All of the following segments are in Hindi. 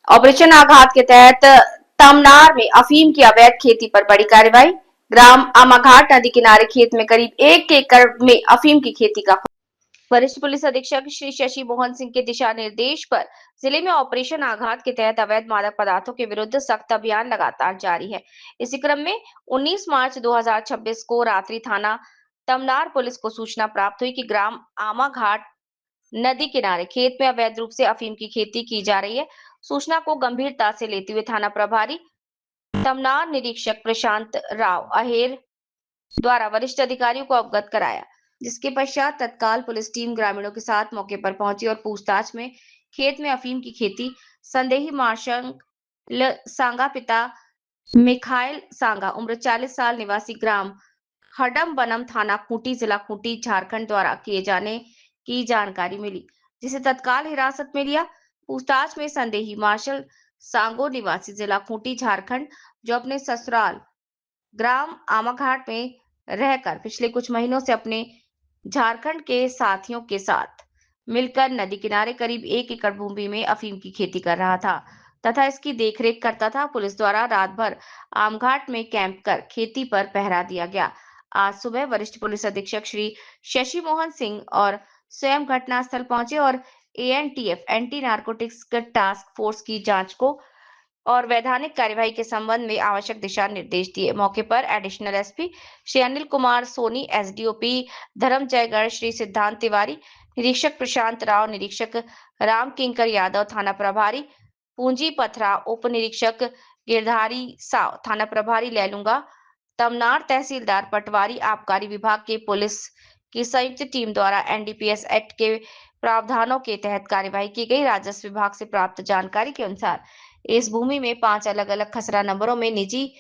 ऑपरेशन आघात के तहत तमनार में अफीम की अवैध खेती पर बड़ी कार्रवाई। ग्राम आमाघाट नदी किनारे खेत में करीब 1 एकड़ में अफीम की खेती का वरिष्ठ पुलिस अधीक्षक श्री शशि मोहन सिंह के दिशा निर्देश पर जिले में ऑपरेशन आघात के तहत अवैध मादक पदार्थों के विरुद्ध सख्त अभियान लगातार जारी है। इसी क्रम में 19 मार्च 2026 को रात्रि थाना तमनार पुलिस को सूचना प्राप्त हुई कि ग्राम आमाघाट नदी किनारे खेत में अवैध रूप से अफीम की खेती की जा रही है। सूचना को गंभीरता से लेते हुए थाना प्रभारी तमनार निरीक्षक प्रशांत राव अहेर द्वारा वरिष्ठ अधिकारियों को अवगत कराया, जिसके पश्चात तत्काल पुलिस टीम ग्रामीणों के साथ मौके पर पहुंची और पूछताछ में खेत में अफीम की खेती संदेही मार्शल सांगा पिता मिखाइल सांगा उम्र 40 साल निवासी ग्राम हडम बनम थाना खूंटी जिला खूंटी झारखंड द्वारा किए जाने की जानकारी मिली, जिसे तत्काल हिरासत में लिया। पूछताछ में संदेही मार्शल सांगो निवासी जिला खूंटी झारखंड जो अपने ससुराल ग्राम आमाघाट में रहकर पिछले कुछ महीनों से अपने झारखंड के साथियों के साथ मिलकर नदी किनारे करीब 1 एकड़ भूमि में अफीम की खेती कर रहा था तथा इसकी देखरेख करता था। पुलिस द्वारा रात भर आमघाट में कैंप कर खेती पर पहरा दिया गया। आज सुबह वरिष्ठ पुलिस अधीक्षक श्री शशि मोहन सिंह और स्वयं घटनास्थल पहुंचे और ANTF anti narcotics task force की जांच को और वैधानिक कार्यवाही के संबंध में आवश्यक दिशा निर्देश दिए। मौके पर additional SP Shri Anil Kumar Soni, SDOP Dharamjaigarh Shri Siddhant Tiwari, निरीक्षक प्रशांत राव, निरीक्षक राम किंकर यादव, थाना प्रभारी पूंजी पथरा, उप निरीक्षक गिरधारी साव, थाना प्रभारी लैलूंगा, तमनार तहसीलदार पटवारी, आबकारी विभाग के पुलिस की संयुक्त टीम द्वारा एनडीपीएस एक्ट के प्रावधानों के तहत कार्यवाही की गई। राजस्व विभाग से प्राप्त जानकारी के अनुसार इस भूमि में 5 अलग-अलग खसरा नंबरों में निजी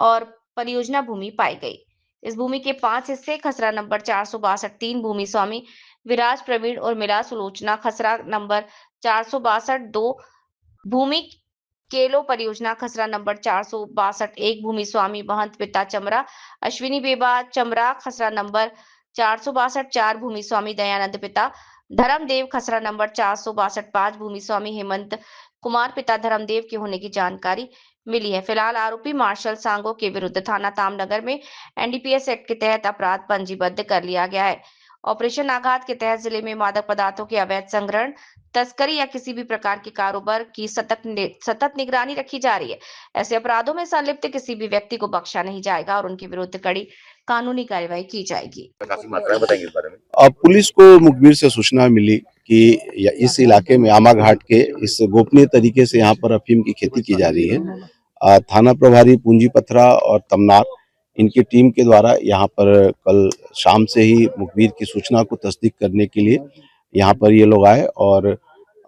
और परियोजना भूमि पाई गई। इस भूमि के 5 हिस्से खसरा नंबर 462 3 भूमि स्वामी विराज प्रवीण और मिला सुलोचना, खसरा नंबर 462 2 भूमि केलो परियोजना, खसरा नंबर 462 1 भूमि स्वामी महंत पिता चमरा अश्विनी बेबा चमरा, खसरा नंबर 462 4 भूमि स्वामी दयानंद पिता धर्मदेव, खसरा नंबर 462 5 भूमि स्वामी हेमंत कुमार पिता धर्मदेव के होने की जानकारी मिली है। फिलहाल आरोपी मार्शल सांगो के विरुद्ध थाना तामनगर में एनडीपीएस एक्ट के तहत अपराध पंजीबद्ध कर लिया गया है। ऑपरेशन आघात के तहत जिले में मादक पदार्थों के अवैध संग्रहण, तस्करी या किसी भी प्रकार के कारोबार की सतत निगरानी रखी जा रही है। ऐसे अपराधों में संलिप्त किसी भी व्यक्ति को बख्शा नहीं जाएगा और उनके विरुद्ध कड़ी कानूनी कार्रवाई की जाएगी। काफी मात्रा बताएंगे इस बारे में। अब पुलिस को मुखबिर से सूचना मिली कि इस इलाके में आमाघाट के इस गोपनीय तरीके से यहाँ पर अफीम की खेती की जा रही है। थाना प्रभारी पूंजी पथरा और तमनार इनकी टीम के द्वारा यहाँ पर कल शाम से ही मुखबिर की सूचना को तस्दीक करने के लिए यहाँ पर ये लोग आए और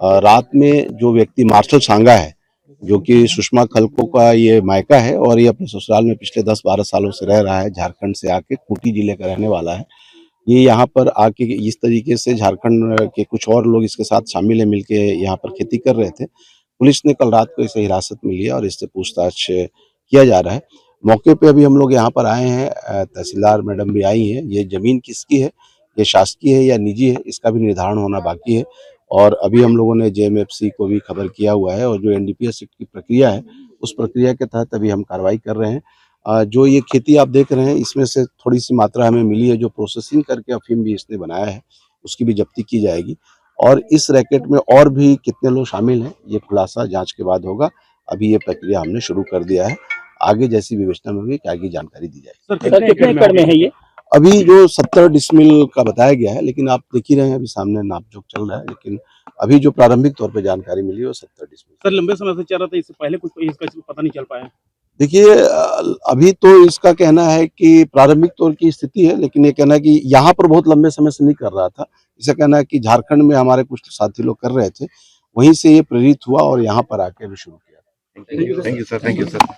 रात में जो व्यक्ति मार्शल सांगा है जो कि सुषमा खलको का ये मायका है और ये अपने ससुराल में पिछले 10-12 सालों से रह रहा है, झारखंड से आके खूंटी जिले का रहने वाला है। ये यहाँ पर आके इस तरीके से झारखंड के कुछ और लोग इसके साथ शामिल है, मिलके यहाँ पर खेती कर रहे थे। पुलिस ने कल रात को इसे हिरासत में लिया और इससे पूछताछ किया जा रहा है। मौके पे अभी हम लोग यहाँ पर आए हैं, तहसीलदार मैडम भी आई हैं। ये जमीन किसकी है, ये शासकीय है या निजी है, इसका भी निर्धारण होना बाकी है और अभी हम लोगों ने जेएमएफसी को भी खबर किया हुआ है और जो एनडीपीएस की प्रक्रिया है उस प्रक्रिया के तहत अभी हम कार्रवाई कर रहे हैं। जो ये खेती आप देख रहे हैं इसमें से थोड़ी सी मात्रा हमें मिली है, जो प्रोसेसिंग करके अफीम भी इसने बनाया है उसकी भी जब्ती की जाएगी और इस रैकेट में और भी कितने लोग शामिल हैं ये खुलासा जांच के बाद होगा। अभी ये प्रक्रिया हमने शुरू कर दिया है, आगे जैसी विवेचना में होगी कि आगे जानकारी दी जाएगी। सर कितने एकड़ में है ये? अभी जो 70 डिसमिल का बताया गया है, लेकिन आप देख ही रहे हैं अभी सामने नापजोक चल रहा है, लेकिन अभी जो प्रारंभिक तौर पे जानकारी मिली है वो 70 डिसमिल। सर लंबे समय से चल रहा था, इससे पहले कुछ इसका पता नहीं चल पाया? देखिए अभी तो इसका कहना है कि प्रारंभिक तौर की स्थिति है, लेकिन ये कहना है कि यहाँ पर बहुत लंबे समय से नहीं कर रहा था। इसका कहना है कि झारखंड में हमारे कुछ साथी लोग कर रहे थे, वहीं से ये प्रेरित हुआ और यहाँ पर आके अभी शुरू किया। Thank you sir.